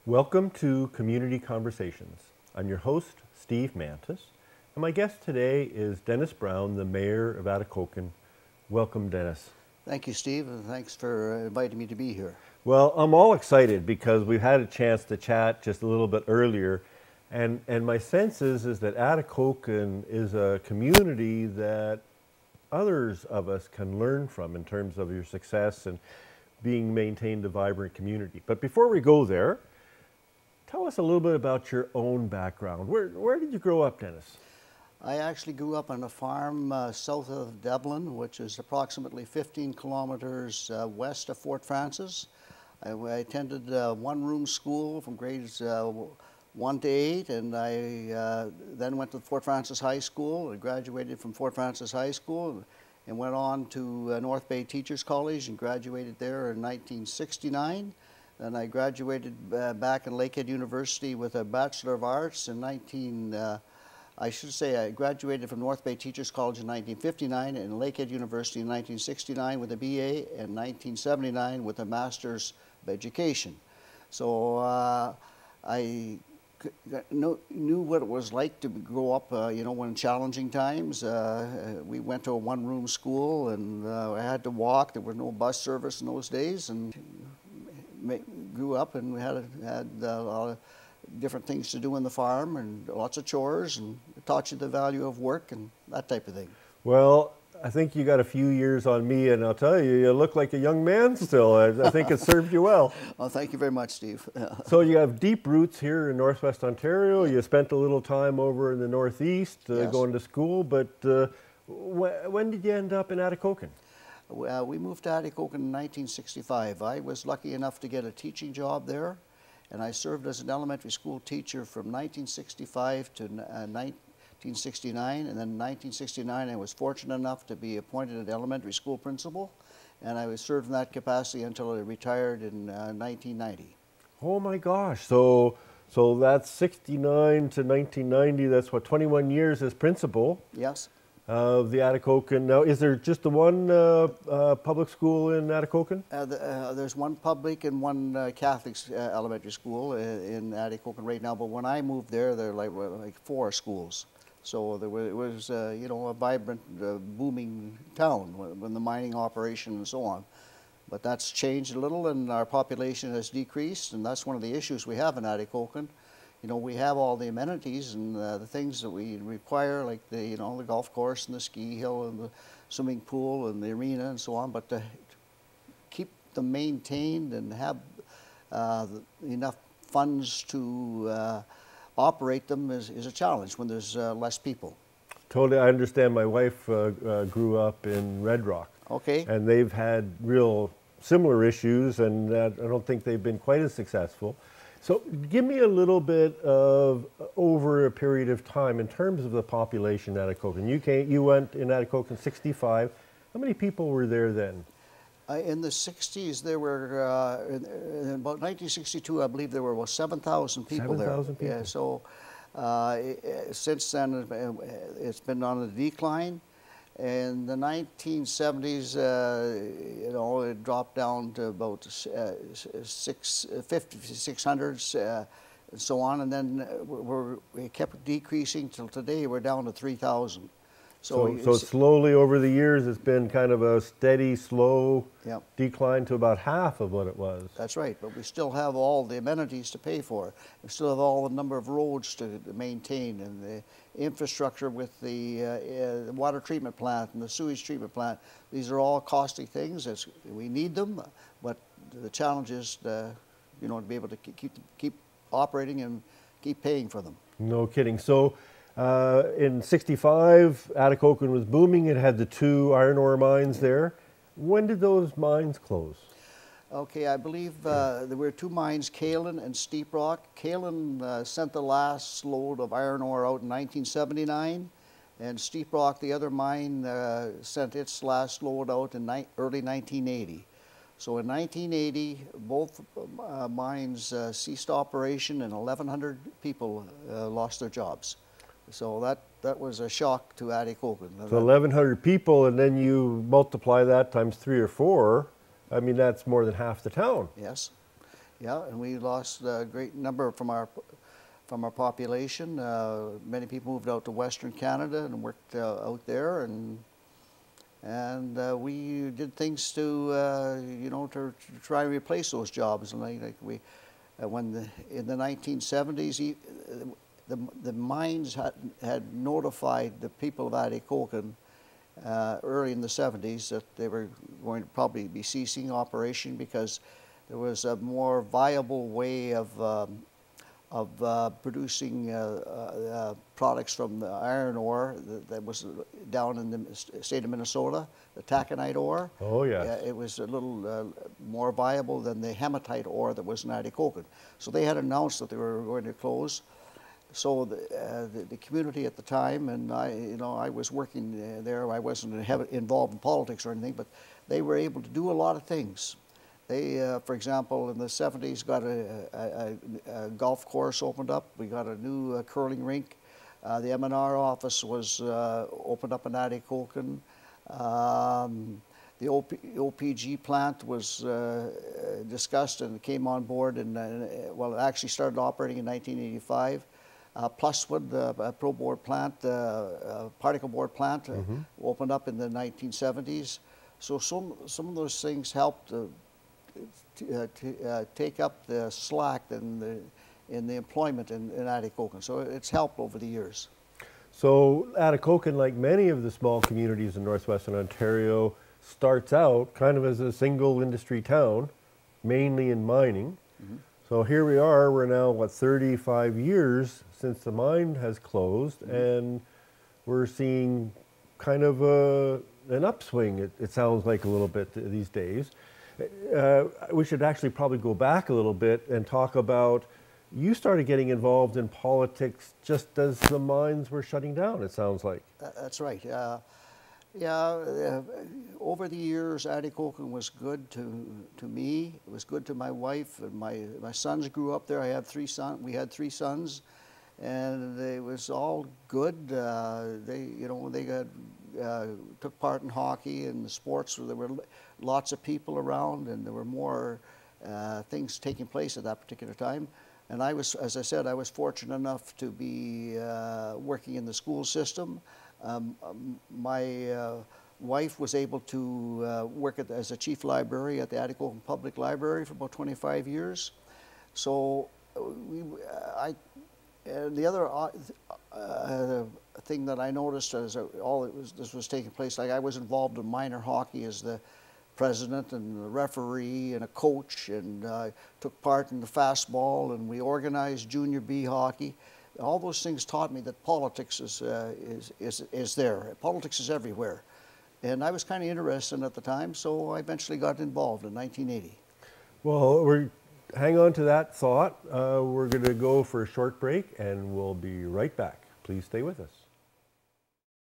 Welcome to Community Conversations. I'm your host, Steve Mantis, and my guest today is Dennis Brown, the Mayor of Atikokan. Welcome, Dennis. Thank you, Steve, and thanks for inviting me to be here. Well, I'm all excited because we've had a chance to chat just a little bit earlier, and my sense is that Atikokan is a community that others of us can learn from in terms of your success and being maintained a vibrant community. But before we go there, tell us a little bit about your own background. Where did you grow up, Dennis? I actually grew up on a farm south of Dublin, which is approximately 15 kilometers west of Fort Frances. I attended one-room school from grades 1 to 8, and I then went to Fort Frances High School. I graduated from Fort Frances High School and went on to North Bay Teachers College and graduated there in 1969. And I graduated back in Lakehead University with a Bachelor of Arts in I graduated from North Bay Teachers College in 1959 and Lakehead University in 1969 with a BA and 1979 with a Master's of Education. So I knew what it was like to grow up, when challenging times. We went to a one-room school and I had to walk. There was no bus service in those days, and grew up, and we had a lot of different things to do in the farm and lots of chores, and it taught you the value of work and that type of thing. Well, I think you got a few years on me, and I'll tell you, you look like a young man still. I think it served you well. Well, thank you very much, Steve. So you have deep roots here in Northwest Ontario. You spent a little time over in the Northeast Yes. going to school, but when did you end up in Atikokan? We moved to Atikokan in 1965. I was lucky enough to get a teaching job there, and I served as an elementary school teacher from 1965 to 1969, and then in 1969 I was fortunate enough to be appointed an elementary school principal, and I was served in that capacity until I retired in 1990. Oh my gosh, so that's 69 to 1990, that's what, 21 years as principal? Yes. Of the Atikokan. Now, is there just the one public school in Atikokan? There's one public and one Catholic elementary school in Atikokan right now, but when I moved there were like 4 schools. So it was a vibrant, booming town when the mining operation and so on. But that's changed a little, and our population has decreased, and that's one of the issues we have in Atikokan. We have all the amenities and the things that we require, like the golf course and the ski hill and the swimming pool and the arena and so on. But to keep them maintained and have enough funds to operate them is a challenge when there's less people. Totally, I understand. My wife grew up in Red Rock. Okay. And they've had real similar issues, and I don't think they've been quite as successful. So give me a little bit of over a period of time in terms of the population in Atikokan. You went in Atikokan 65. How many people were there then? In the 60s, there were, in about 1962, I believe there were about 7,000 people there. 7,000 people. Yeah, so since then, it's been on a decline. In the 1970s, it dropped down to about 600, and so on, and then we kept decreasing till today. We're down to 3,000. So slowly over the years, it's been kind of a steady, slow decline to about half of what it was. That's right, but we still have all the amenities to pay for. We still have all the number of roads to maintain, and the infrastructure with the water treatment plant and the sewage treatment plant. These are all costly things. We need them, but the challenge is to be able to keep operating and keep paying for them. No kidding. So in 65, Atikokan was booming. It had the 2 iron ore mines there. When did those mines close? Okay, I believe there were 2 mines, Kalen and Steep Rock. Kalen sent the last load of iron ore out in 1979, and Steep Rock, the other mine, sent its last load out in early 1980. So in 1980, both mines ceased operation, and 1,100 people lost their jobs. So that was a shock to Atikokan. So 1,100 people, and then you multiply that times 3 or 4. I mean, that's more than half the town. Yes. Yeah, and we lost a great number from our population. Many people moved out to Western Canada and worked out there, and we did things to you know, to try and replace those jobs. And like we, in the 1970s, the mines had notified the people of Atikokan early in the 70s that they were going to probably be ceasing operation because there was a more viable way of producing products from the iron ore that was down in the state of Minnesota, the taconite ore. Oh, yes. It was a little more viable than the hematite ore that was in Atikokan. So they had announced that they were going to close. So the community at the time, and I was working there. I wasn't involved in politics or anything, but they were able to do a lot of things. They, for example, in the 70s, got a golf course opened up. We got a new curling rink. The M&R office was opened up in Atikokan. The OPG plant was discussed and came on board, and well, it actually started operating in 1985. Pluswood, a pro board plant, particle board plant, opened up in the 1970s. So some of those things helped take up the slack in the employment in Atikokan. So it's helped over the years. So Atikokan, like many of the small communities in northwestern Ontario, starts out kind of as a single industry town, mainly in mining. So here we are, we're now, what, 35 years since the mine has closed, and we're seeing kind of an upswing, it sounds like a little bit these days. We should actually probably go back a little bit and talk about, you started getting involved in politics just as the mines were shutting down, it sounds like. That's right. Over the years, Atikokan was good to me. It was good to my wife, and my sons grew up there. I have 3 sons. We had 3 sons, and it was all good. They took part in hockey and the sports. There were lots of people around, and there were more things taking place at that particular time. And I was, as I said, I was fortunate enough to be working in the school system. My wife was able to work as a chief library at the Atikokan Public Library for about 25 years. So the other thing that I noticed as this was taking place, like I was involved in minor hockey as the president and a referee and a coach, and took part in the fastball, and we organized junior B hockey. All those things taught me that politics is there. Politics is everywhere. And I was kind of interested at the time, so I eventually got involved in 1980. Well, hang on to that thought. We're going to go for a short break, and we'll be right back. Please stay with us.